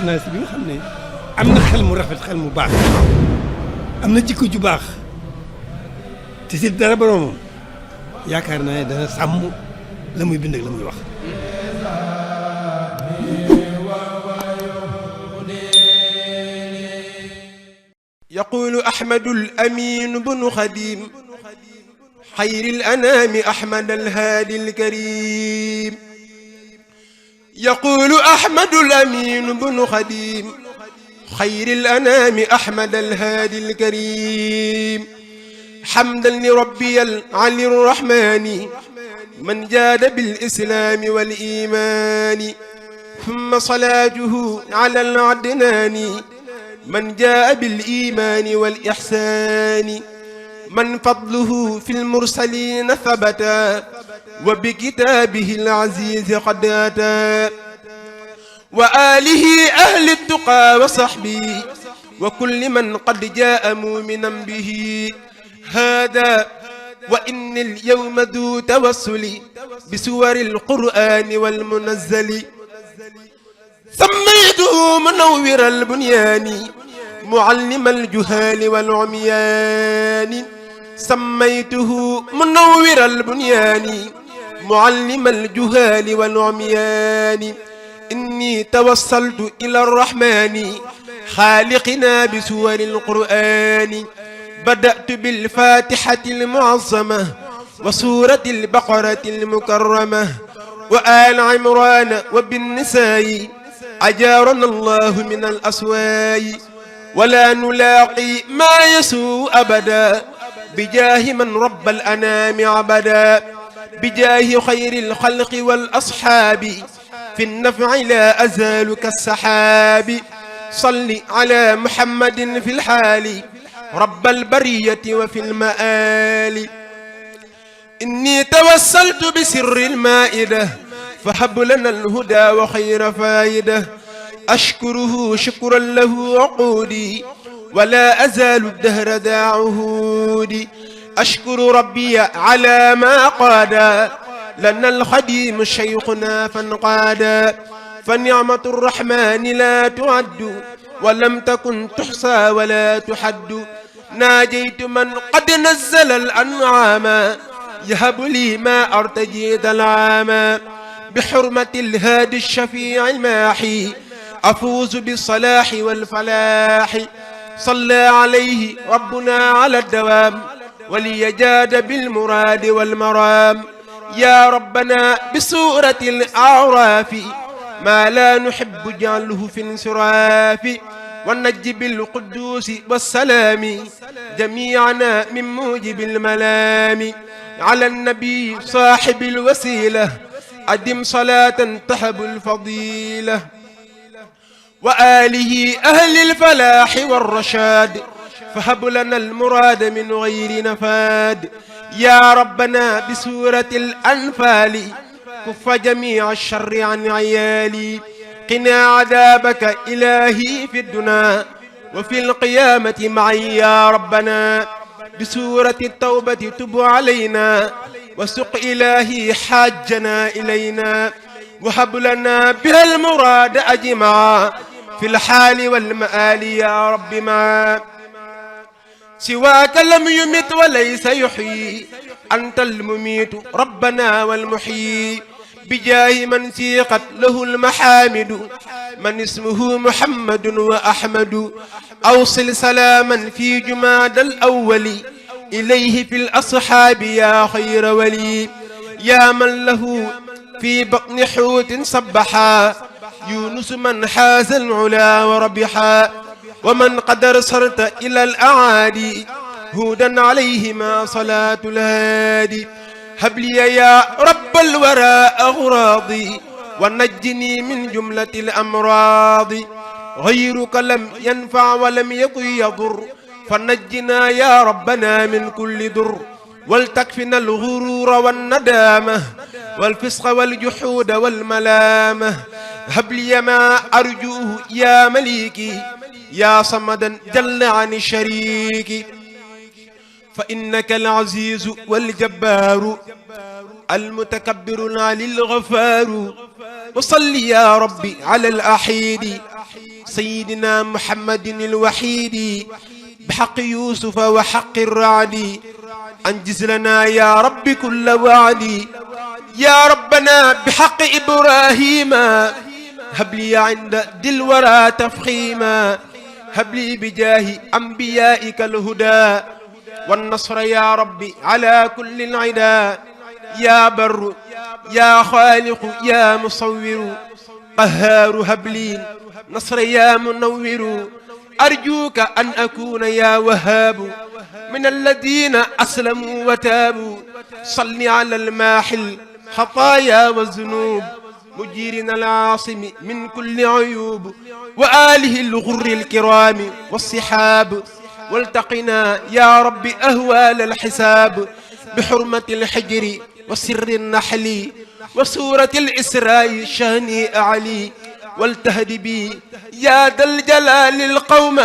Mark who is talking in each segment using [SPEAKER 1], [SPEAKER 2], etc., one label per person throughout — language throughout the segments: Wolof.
[SPEAKER 1] naa si bi nga xam ne am na xel mu rafet xel mu baax am na jikko ju baax te si dara boroomam yaakaar naa ne dana sàmm la muy bind ak la muy wax.
[SPEAKER 2] يقول أحمد الأمين بن خديم خير الأنام أحمد الهادي الكريم. يقول أحمد الأمين بن خديم خير الأنام أحمد الهادي الكريم. حمدا لربي العلي الرحمن من جاد بالإسلام والإيمان. ثم صلاته على العدنان من جاء بالإيمان والإحسان. من فضله في المرسلين ثبتا وبكتابه العزيز قد أتى. وآله أهل التقى وصحبه وكل من قد جاء مؤمنا به. هذا وإن اليوم ذو توسل بسور القرآن والمنزل. سميته منور البنيان معلم الجهال والعميان. سميته منور البنيان معلم الجهال والعميان. إني توصلت إلى الرحمن خالقنا بسور القرآن. بدأت بالفاتحة المعظمة وسورة البقرة المكرمة وآل عمران وبالنساء أجارنا الله من الأسواء. ولا نلاقي ما يسوء أبدا بجاه من رب الأنام عبدا. بجاه خير الخلق والأصحاب في النفع لا أزال كالسحاب. صل على محمد في الحال رب البرية وفي المآل. إني توسلت بسر المائدة فهب لنا الهدى وخير فائدة. أشكره شكرا له عقودي ولا أزال الدهر ذا عهودي. أشكر ربي على ما قادا لنا الخديم شيخنا فانقادا. فنعمة الرحمن لا تعد ولم تكن تحصى ولا تحد. ناجيت من قد نزل الأنعام يهب لي ما أرتجي ذا العام. بحرمة الهادي الشفيع الماحي أفوز بالصلاح والفلاح. صلى عليه ربنا على الدوام وليجاد بالمراد والمرام. يا ربنا بسورة الأعراف ما لا نحب جعله في انصراف. ونجي بالقدوس والسلام جميعنا من موجب الملام. على النبي صاحب الوسيلة أدم صلاة تحب الفضيلة. وآله أهل الفلاح والرشاد فهب لنا المراد من غير نفاد. يا ربنا بسورة الأنفال كف جميع الشر عن عيالي. قنا عذابك إلهي في الدنا وفي القيامة معي يا ربنا. بسورة التوبة تب علينا وسق إلهي حاجنا إلينا. وهب لنا بها المراد أجمعا في الحال والمآل يا رب ما. سواك لم يمت وليس يحيي أنت المميت ربنا والمحيي. بجاه من سيقت له المحامد من اسمه محمد وأحمد. أوصل سلاما في جماد الأول إليه في الأصحاب يا خير ولي. يا من له في بطن حوت سبحا يونس من حاز العلا وربحا. ومن قد أرسلت إلى الأعادي هودا عليهما صلاة الهادي. هب لي يا رب الورى أغراضي ونجني من جملة الأمراض. غيرك لم ينفع ولم يكن يضر فنجنا يا ربنا من كل ضر. ولتكفنا الغرور والندامة والفسق والجحود والملامة. هب لي ما أرجوه يا مليكي يا صمدا جل عن الشريك. فإنك العزيز والجبار المتكبر العلي الغفار. وصل يا ربي على الأحيد سيدنا محمد الوحيد بحق يوسف وحق الرعد أنجز لنا يا رب كل وعد يا ربنا بحق إبراهيم هب لي عند ذي الورى تفخيما هب لي بجاه أنبيائك الهدى والنصر يا ربي على كل العدا يا بر يا خالق يا مصور قهار هب لي نصر يا منور أرجوك أن أكون يا وهاب من الذين أسلموا وتابوا صل على الماحل خطايا والذنوب مجيرنا العاصم من كل عيوب وآله الغر الكرام والصحاب والتقنا يا رب أهوال الحساب بحرمة الحجر وسر النحل وسورة الإسراء شاني أعلي والتهد بي يا ذا الجلال القوم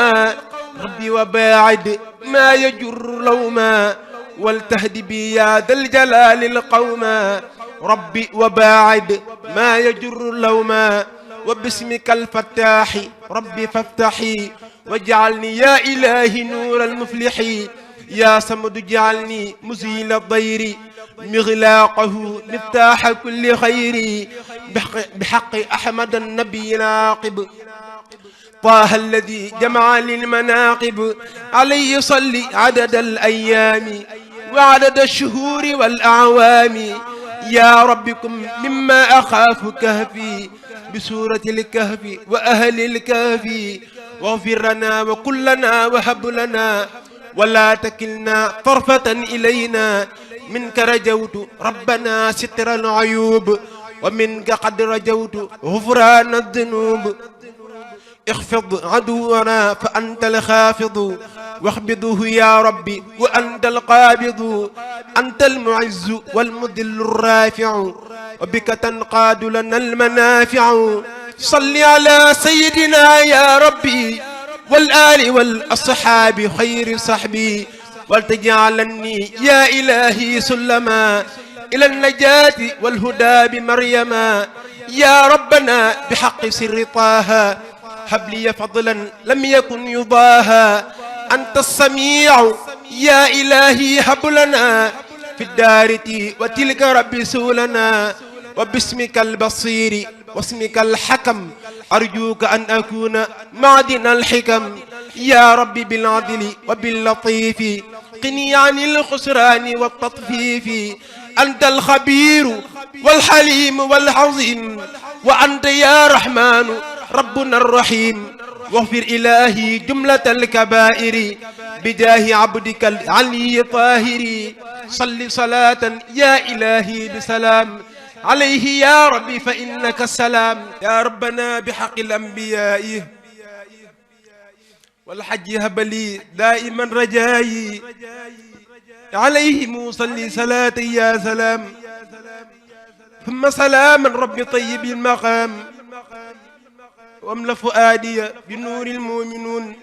[SPEAKER 2] ربي وباعد ما يجر لوما والتهد بي يا ذا الجلال القوم ربي وباعد ما يجر لوما وباسمك الفتاح ربي فافتحي واجعلني يا إلهي نور المفلح يا صمد اجعلني مزيل الضير مغلاقه مفتاح كل خير بحق أحمد النبي العاقب طه الذي جمع للمناقب عليه صل عدد الأيام وعدد الشهور والأعوام يا ربكم مما أخاف كهفي بسورة الكهف وأهل الكهف واغفر لنا وكلنا وهب لنا ولا تكلنا طرفة إلينا منك رجوت ربنا ستر العيوب ومنك قد رجوت غفران الذنوب اخفض عدونا فأنت الخافض واخبضه يا ربي وأنت القابض أنت المعز والمذل الرافع وبك تنقاد لنا المنافع صل على سيدنا يا ربي والآل والأصحاب خير صحبي ولتجعلني يا إلهي سلما إلى النجاة والهدى بمريما يا ربنا بحق سر طه هب لي فضلا لم يكن يضاها أنت السميع يا إلهي هب لنا في الدارة وتلك رب سولنا وباسمك البصير واسمك الحكم أرجوك أن أكون معدن الحكم يا ربي بالعدل وباللطيف قني عن الخسران والتطفيف أنت الخبير والحليم والعظيم وأنت يا رحمن ربنا الرحيم واغفر إلهي جملة الكبائر بجاه عبدك العلي طاهر صل صلاة يا إلهي بسلام عليه يا ربي فإنك السلام يا ربنا بحق الأنبياء والحج هب لي دائما رجائي عليهم صلي صلاة يا سلام ثم سلاما رب طيب المقام واملأ فؤادي بنور المؤمنون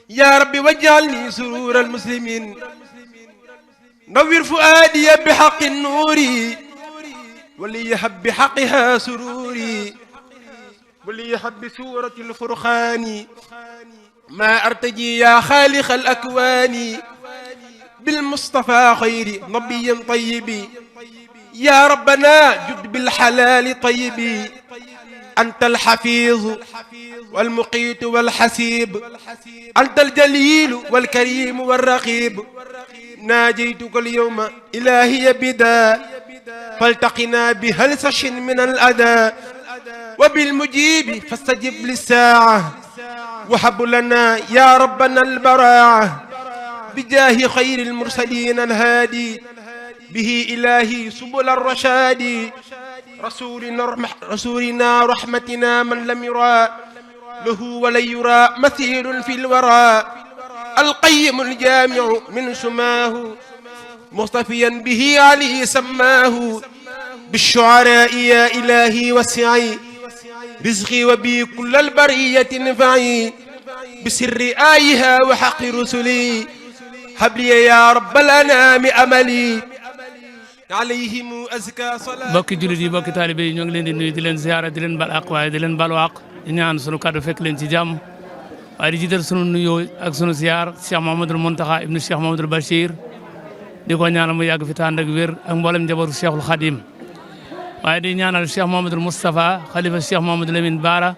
[SPEAKER 2] يا رب واجعلني سرور المسلمين نور فؤادي بحق النور وليحب بحقها سروري وليحب بسورة الفرقان ما أرتجي يا خالق الأكوان بالمصطفى خير نبي طيب يا ربنا جد بالحلال طيب أنت الحفيظ والمقيت والحسيب أنت الجليل والكريم والرقيب ناجيتك اليوم إلهي بدا فالتقنا بهلسش من الأذى وبالمجيب فاستجب للساعة وهب لنا يا ربنا البراعة بجاه خير المرسلين الهادي به إلهي سبل الرشاد رسولنا رحمتنا من لم يرى له ولن يرى مثيل في الورى القيم الجامع من سماه مصطفيا به عليه سماه بالشعراء يا إلهي وسعي رزقي وبي كل البرية نفعي بسر آيها وحق رسلي هب لي يا رب الأنام أملي alayhim azka salaat.
[SPEAKER 3] bokki jullit yi bokki taalibe yi ñoo ngi leen di nuyu di leen ziyaara di leen bal ak waaye di leen balu ak di ñaan sunu kàddu fekk leen ci jàmm waaye di jiital sunu nuyoo ak sunu ziyaar Cheikh Mouhamadoul Mountakha ibnu Cheikh Mouhamadoul Bachir di ko ñaanal mu yàgg fi tànd ak wér ak mboolem njabootu Cheikhul Khadim waaye di ñaanal Cheikh Mouhamadoul Moustapha xalifa Cheikh Mouhamadoul Lamine Bara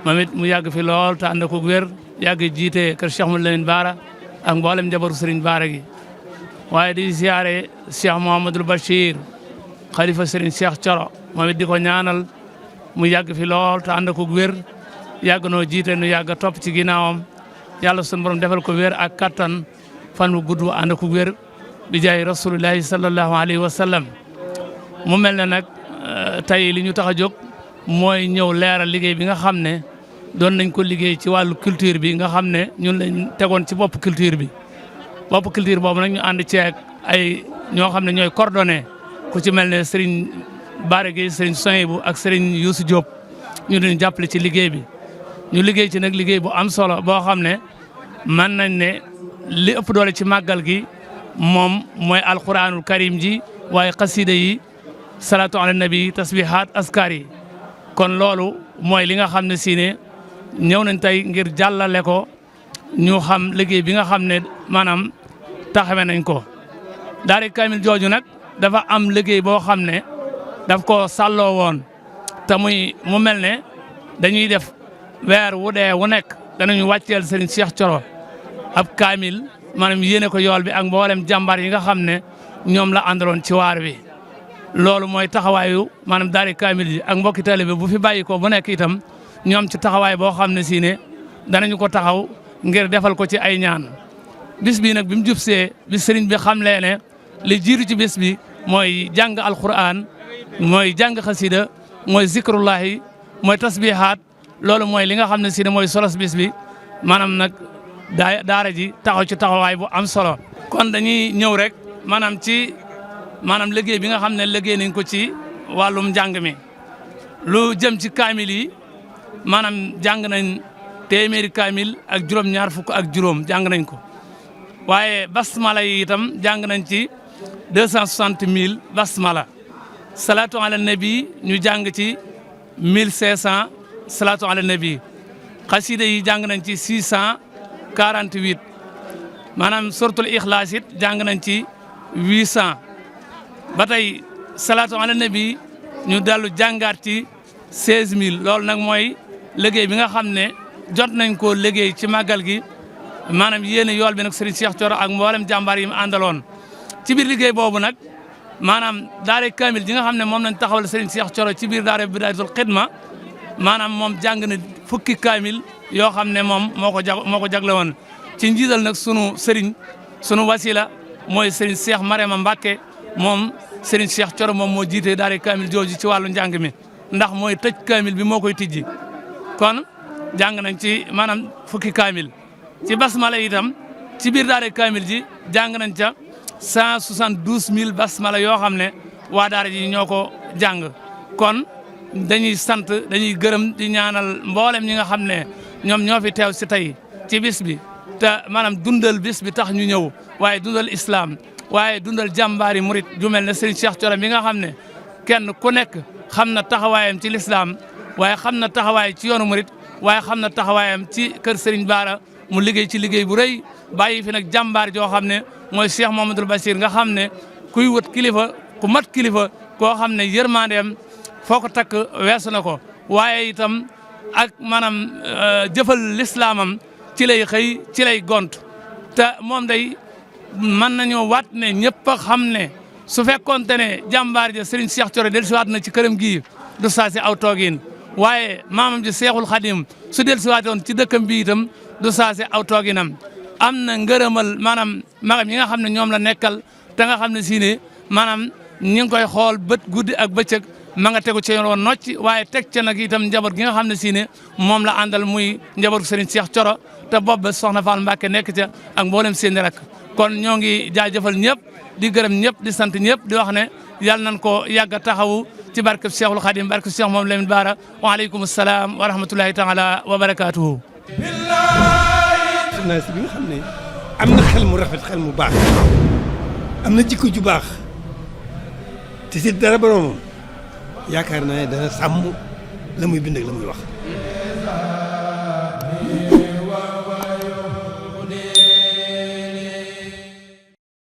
[SPEAKER 3] moom it mu yàgg fi lool tànd ak wér yàgg jiite kër Cheikh Mouhamadoul Lamine Bara ak mboolem njabootu Serigne Bara gi waaye di ziyaare Cheikh Mouhamadoul Bachir xalifa Serigne Cheikh Thioro moom it di ko ñaanal mu yàgg fi lool te ànd ko wér yàgg noo jiite nu yàgg topp ci ginnaawam yàlla sunu borom defal ko wér ak kattan fan mu gudd ànd ko wér bi jaay rasulullahi sallallahu alayhi wa sallam mu mel ne nag tey li ñu tax a jóg mooy ñëw leeral liggéey bi nga xam ne doon nañ ko liggéey ci wàllu culture bi nga xam ne ñun lañ tegoon ci bopp culture bi bopp culture boobu nag ñu ànd ceeg ay ñoo xam ne ñooy coordonné ku ci mel ne Serigne Bara Gueye Serigne Sohaibou ak Serigne Youssou Diop ñu leen jàppale ci liggéey bi ñu liggéey ci nag liggéey bu am solo boo xam ne mën nañ ne li ëpp doole ci màggal gi moom mooy alquranul karim ji waaye xasida yi salatu ala nabi tasbihat askar yi kon loolu mooy li nga xam ne si ne ñëw nañ tey ngir jàllale ko ñu xam liggéey bi nga xam ne maanaam taxawe nañ ko daari kamil jooju nag dafa am liggéey boo xam ne daf ko sàlloo woon te mu mel ne dañuy def weer wu dee wu nekk danañu wàcceel Serigne Cheikh Thioro ab kaamil maanaam yéene ko yool bi ak mboolem jàmbaar yi nga xam ne ñoom la àndaloon ci waar bi loolu mooy taxawaayu maanaam daari kaamil yi ak mbokki taalibe bu fi bàyyi ko bu nekk itam ñoom ci taxawaay boo xam ne si ne danañu ko taxaw ngir defal ko ci ay ñaan bis bi nag bi mu jubsee bi Serigne bi xamlee ne li jiitu ci bis bi mooy jàng alquran mooy jàng xasida mooy zikrullahi mooy tasbihaat loolu mooy li nga xam ne si ne mooy solos bis bi maanaam nag daara ji taxaw ci taxawaay bu am solo. kon dañuy ñëw rek maanaam ci maanaam liggéey bi nga xam ne liggéey nañ ko ci wàllum njàng mi lu jëm ci kaamil yi maanaam jàng nañ téeméeri kaamil ak juróom-ñaar fukk ak juróom jàng nañ ko waaye basmala yi itam jàng nañ ci 260 000 basmala salatu ala nabi ñu jàng ci 1500 salatu ala nabi xasida yi jàng nañ ci 648 maanaam suratul ixlaas it jàng nañ ci 800 ba tey salatu ala nabi ñu dellu jàngaat ci 16000 loolu nag mooy liggéey bi nga xam ne jot nañ ko liggéey ci màggal gi maanaam yéene yool bi nag Serigne Cheikh Thioro ak mboolem jàmbaar yi mu àndaloon ci biir liggéey boobu nag maanaam daara kamil ji nga xam ne moom lañ taxawal Serigne Cheikh Thioro ci biir daara Bidayatul Xidma maanaam moom jàng na fukki kamil yoo xam ne moom moo ko jagle woon ci njiital nag sunu Serigne sunu wasila mooy Serigne Cheikh Marema Mbacke moom Serigne Cheikh Thioro moom moo jiite daara kamil jooju ci wàllu njàng mi ndax mooy tëj kamil bi moo koy tijji kon jàng nañ ci maanaam fukki kamil ci basmala itam ci biir daara kamil ji jàng nañ ca 172 000 basmala yoo xam ne waa daara ji ñoo ko jàng kon dañuy sant dañuy gërëm di ñaanal mboolem ñi nga xam ne ñoom ñoo fi teew si tey ci bis bi te maanaam dundal bis bi tax ñu ñëw waaye dundal islam waaye dundal jàmbaari murit ju mel ne Serigne Cheikh Thioro mi nga xam ne kenn ku nekk xam na taxawaayam ci lislaam waaye xam na taxawaay ci yoonu murit waaye xam na taxawaayam ci kër Serigne Bara mu liggéey ci liggéey bu rëy bàyyi fi nag jàmbaar joo xam ne mooy Cheikh Mouhamadoul Bachir nga xam ne kuy wët kilifa ku mat kilifa koo xam ne yërmandeem foo ko takk weesu na ko waaye itam ak maanaam jëfal lislaamam ci lay xëy ci lay gont te moom day mën nañoo waat ne ñëpp a xam ne su fekkoonte ne jàmbaar ja Serigne Cheikh Thioro dellusiwaat na ci këram gii du saa si aw toogin waaye maamam ji Cheikhul Khadim su dellusiwaatoon ci dëkkam bi itam du saa si aw tooginam am na ngërëmal maanaam magam yi nga xam ne ñoom la nekkal te nga xam ne si ne maanaam ñi ngi koy xool bët guddi ak bëccëg ma nga tegu ci yoon woon nocc waaye teg ca nag itam njaboot gi nga xam ne si ne moom la àndal muy njaboot Serigne Cheikh Thioro te bopp ba soxna Fall Mbacke nekk ca ak mboolem seeni rek kon ñoo ngi jaajëfal ñëpp di gërëm ñëpp di sant ñëpp di wax ne yàlla nañ ko yàgg a taxawu ci barkeb Cheikhul Khadim barkeb Cheikh moom Lamine Bara waaleykum salaam wa rahmatullahi taala wa barakaatuhu.
[SPEAKER 1] journaliste bi nga xam ne am na xel mu rafet xel mu baax am na jikko ju baax te si dara boromam yaakaar naa ne dana sàmm la muy bind ak la muy wax.